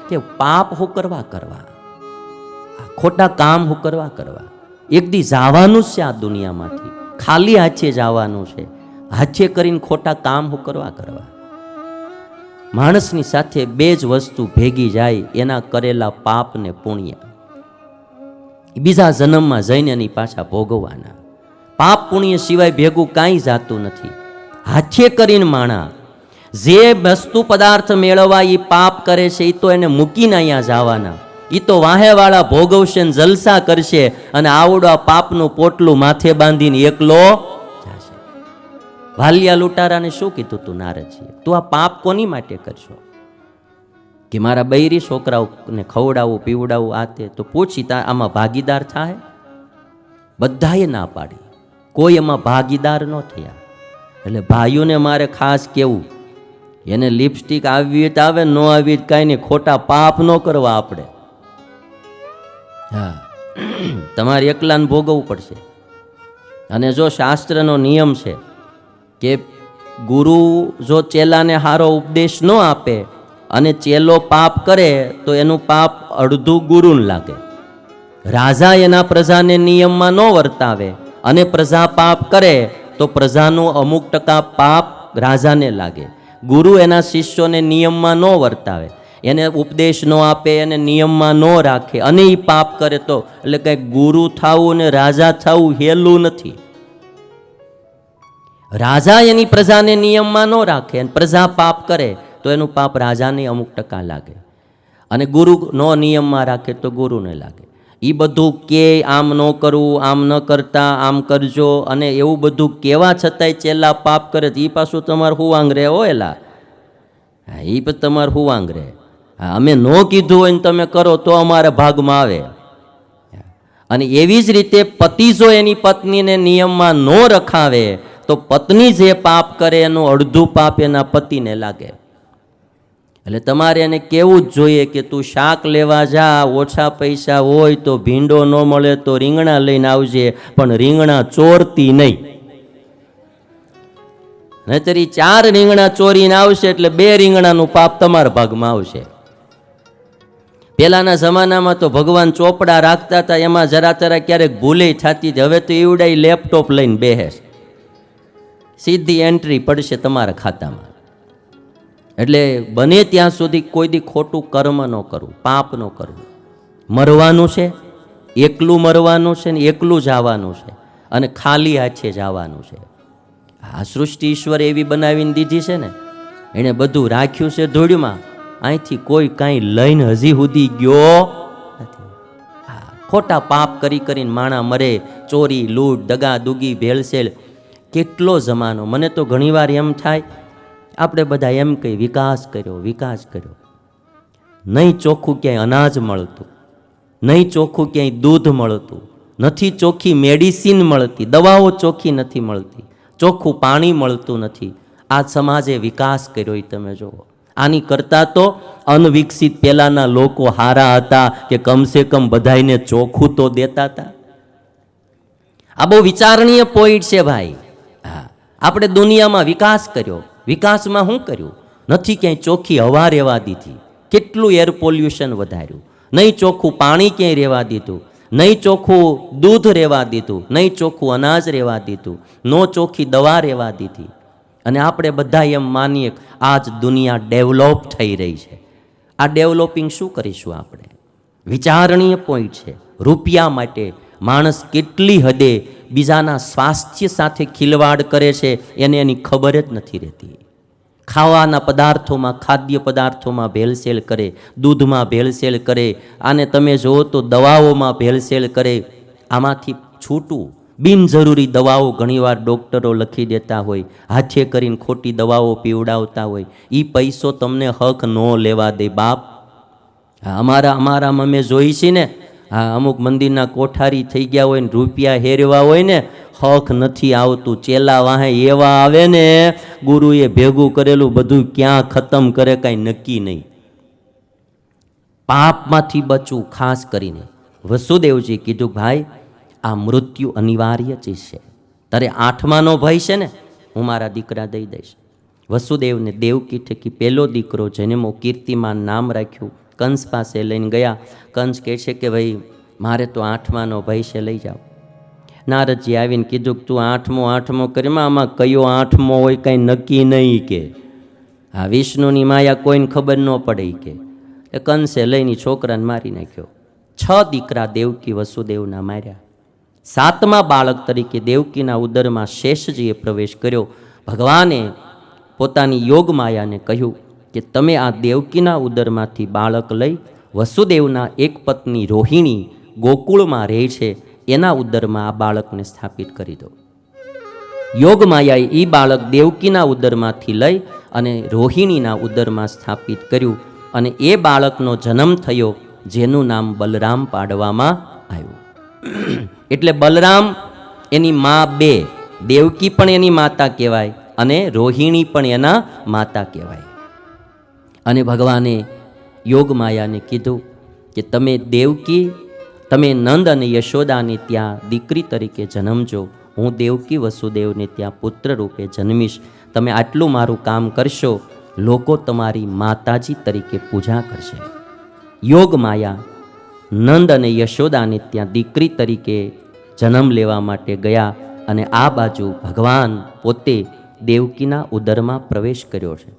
કે પાપ હું કરવા ખોટા કામ હું કરવા એક દી જવાનું જ છે આ દુનિયામાંથી, ખાલી હાથે જવાનું છે, હાથે કરીને ખોટા કામ હું કરવા માણસની સાથે બે જ વસ્તુ ભેગી જાય, એના કરેલા પાપ ને પુણ્ય બીજા જન્મમાં જઈને એની પાછા ભોગવવાના. પાપ પુણ્ય સિવાય ભેગું કાંઈ જાતું નથી. હાથે કરીને માણા જે વસ્તુ પદાર્થ મેળવવા એ પાપ કરે છે, એ તો એને મૂકીને અહીંયા જવાના, એ તો વાહેવાળા ભોગવશે ને જલસા કરશે, અને આવડો આ પાપનું પોટલું માથે બાંધીને એકલો જશે. ભાલિયા લૂંટારાને શું કીધું તું નારદજીએ, તું આ પાપ કોની માટે કરશો? કે મારા બૈરી છોકરાઓને ખવડાવું પીવડાવું આ તે. તો પૂછી આમાં ભાગીદાર થાય? બધાએ ના પાડી, કોઈ એમાં ભાગીદાર ન થયા. એટલે ભાઈઓને મારે ખાસ કેવું, એને લિપસ્ટિક આવી તો આવે, ન આવી કાંઈ નહીં, ખોટા પાપ ન કરવા આપણે. હા, તમારે એકલાને ભોગવવું પડશે. અને જો શાસ્ત્રનો નિયમ છે કે ગુરુ જો ચેલાને સારો ઉપદેશ ન આપે અને ચેલો પાપ કરે તો એનું પાપ અડધું ગુરુને લાગે. રાજા એના પ્રજાને નિયમમાં ન વર્તાવે અને પ્રજા પાપ કરે તો પ્રજાનું અમુક ટકા પાપ રાજાને લાગે. ગુરુ એના શિષ્યોને નિયમમાં ન વર્તાવે, એને ઉપદેશ ન આપે, એને નિયમમાં ન રાખે અને એ પાપ કરે તો એટલે કંઈ ગુરુ થવું ને રાજા થવું હેલું નથી. રાજા એની પ્રજાને નિયમમાં ન રાખે અને પ્રજા પાપ કરે તો એનું પાપ રાજાને અમુક ટકા લાગે, અને ગુરુ નો નિયમમાં રાખે તો ગુરુને લાગે. એ બધું કે આમ ન કરવું, આમ ન કરતા, આમ કરજો, અને એવું બધું કહેવા છતાંય ચેલા પાપ કરે તો એ પાછું તમારે હુવાંગ રહે હોયલા. હા, એ પછી તમારે હુવાંગ રહે. હા, અમે ન કીધું હોય ને તમે કરો તો અમારા ભાગમાં આવે. અને એવી જ રીતે પતિ જો એની પત્નીને નિયમમાં ન રખાવે તો પત્ની જે પાપ કરે એનું અડધું પાપ એના પતિને લાગે. એટલે તમારે એને કહેવું જ જોઈએ કે તું શાક લેવા જા, ઓછા પૈસા હોય તો ભીંડો ન મળે તો રીંગણા લઈને આવજે, પણ રીંગણા ચોરતી નહીં. નહીતર 4 રીંગણા ચોરીને આવશે એટલે 2 રીંગણાનું પાપ તમારા ભાગમાં આવશે. પહેલાના જમાનામાં તો ભગવાન ચોપડા રાખતા હતા, એમાં જરા તરા ક્યારેક ભૂલે થતી હતી. હવે તો એવડાય લેપટોપ લઈને બેસે, સીધી એન્ટ્રી પડશે તમારા ખાતામાં. એટલે બને ત્યાં સુધી કોઈ દી ખોટું કર્મ ન કરવું, પાપ ન કરવું. મરવાનું છે, એકલું મરવાનું છે ને એકલું જવાનું છે, અને ખાલી હાથે જવાનું છે. આ સૃષ્ટિ ઈશ્વરે એવી બનાવીને દીધી છે ને, એણે બધું રાખ્યું છે ધૂળમાં, અહીંથી કોઈ કાંઈ લઈને હજી સુધી ગયો નથી. ખોટા પાપ કરી કરીને માણા મરે, ચોરી લૂંટ દગા દુગી ભેળસેળ. કેટલો જમાનો, મને તો ઘણીવાર એમ થાય આપણે બધા એમ કહી વિકાસ કર્યો. નહીં ચોખ્ખું ક્યાંય અનાજ મળતું, નહીં ચોખ્ખું ક્યાંય દૂધ મળતું, નથી ચોખ્ખી મેડિસિન મળતી, દવાઓ ચોખ્ખી નથી મળતી, ચોખ્ખું પાણી મળતું નથી. આ સમાજે વિકાસ કર્યો એ તમે જુઓ. આની કરતાં તો અનવિકસિત પહેલાના લોકો હારા હતા કે કમસે કમ બધાઈને ચોખ્ખું તો દેતા હતા. આ બહુ વિચારણીય પોઈન્ટ છે ભાઈ. હા, આપણે દુનિયામાં વિકાસ કર્યો. વિકાસમાં શું કર્યું? નથી ક્યાંય ચોખ્ખી હવા રહેવા દીધી, કેટલું એર પોલ્યુશન વધાર્યું. નહીં ચોખ્ખું પાણી ક્યાંય રહેવા દીધું, નહીં ચોખ્ખું દૂધ રહેવા દીધું, નહીં ચોખ્ખું અનાજ રહેવા દીધું, નો ચોખ્ખી દવા રહેવા દીધી. અને આપણે બધા એમ માનીએ આજ દુનિયા ડેવલપ થઈ રહી છે. આ ડેવલપિંગ શું કરીશું આપણે? વિચારણીય પોઈન્ટ છે. રૂપિયા માટે માણસ કેટલી હદે બીજાના સ્વાસ્થ્ય સાથે ખિલવાડ કરે છે એને એની ખબર જ નથી રહેતી. ખાવાના પદાર્થોમાં, ખાદ્ય પદાર્થોમાં ભેળસેળ કરે, દૂધમાં ભેળસેળ કરે, આને તમે જુઓ તો દવાઓમાં ભેળસેળ કરે. આમાંથી છૂટવું, બિનજરૂરી દવાઓ ઘણીવાર ડૉક્ટરો લખી દેતા હોય, હાથે કરીને ખોટી દવાઓ પીવડાવતા હોય. એ પૈસો તમને હક ન લેવા દે બાપ. અમારામાં અમે જોઈ છીએ ને, હા, અમુક મંદિરના કોઠારી થઈ ગયા હોય ને રૂપિયા હેરવા હોય ને, હક નથી આવતું. ચેલા વાહે એવા આવે ને, ગુરુએ ભેગું કરેલું બધું ક્યાં ખતમ કરે કાંઈ નક્કી નહીં. પાપમાંથી બચવું ખાસ કરીને વસુદેવજી કીધું ભાઈ આ મૃત્યુ અનિવાર્ય ચીજ છે. તારે 8માનો ભય છે ને, હું મારા દીકરા દઈ દઈશ. વસુદેવને દેવકી થકી પહેલો દીકરો જન્મો, કીર્તિમાન નામ રાખ્યું, કંસ પાસે લઈને ગયા. કંસ કહે છે કે ભાઈ મારે તો 8માનો ભય છે, લઈ જાઓ. નારદજી આવીને કીધું કે તું 8મો કરીમાં આમાં કયો 8મો હોય કાંઈ નક્કી નહીં કે આ વિષ્ણુની માયા કોઈને ખબર ન પડે કે. એ કંસે લઈને છોકરાને મારી નાખ્યો. 6 દીકરા દેવકી વસુદેવના માર્યા. 7મા બાળક તરીકે દેવકીના ઉદરમાં શેષજીએ પ્રવેશ કર્યો. ભગવાને પોતાની યોગ માયાને કહ્યું કે તમે આ દેવકીના ઉદરમાંથી બાળક લઈ વસુદેવના એક પત્ની રોહિણી ગોકુળમાં રહે છે એના ઉદરમાં આ બાળકને સ્થાપિત કરી દો. યોગ માયાએ એ બાળક દેવકીના ઉદરમાંથી લઈ અને રોહિણીના ઉદરમાં સ્થાપિત કર્યું અને એ બાળકનો જન્મ થયો જેનું નામ બલરામ પાડવામાં આવ્યું. એટલે બલરામ એની મા 2, દેવકી પણ એની માતા કહેવાય અને રોહિણી પણ એના માતા કહેવાય. અને ભગવાને યોગ માયાને કીધું કે તમે દેવકી, તમે નંદ અને યશોદાને ત્યાં દીકરી તરીકે જન્મજો, હું દેવકી વસુદેવને ત્યાં પુત્ર રૂપે જન્મીશ. તમે આટલું મારું કામ કરશો, લોકો તમારી માતાજી તરીકે પૂજા કરશે. યોગ માયા નંદ અને યશોદાને ત્યાં દીકરી તરીકે જન્મ લેવા માટે ગયા અને આ બાજુ ભગવાન પોતે દેવકીના ઉદરમાં પ્રવેશ કર્યો છે.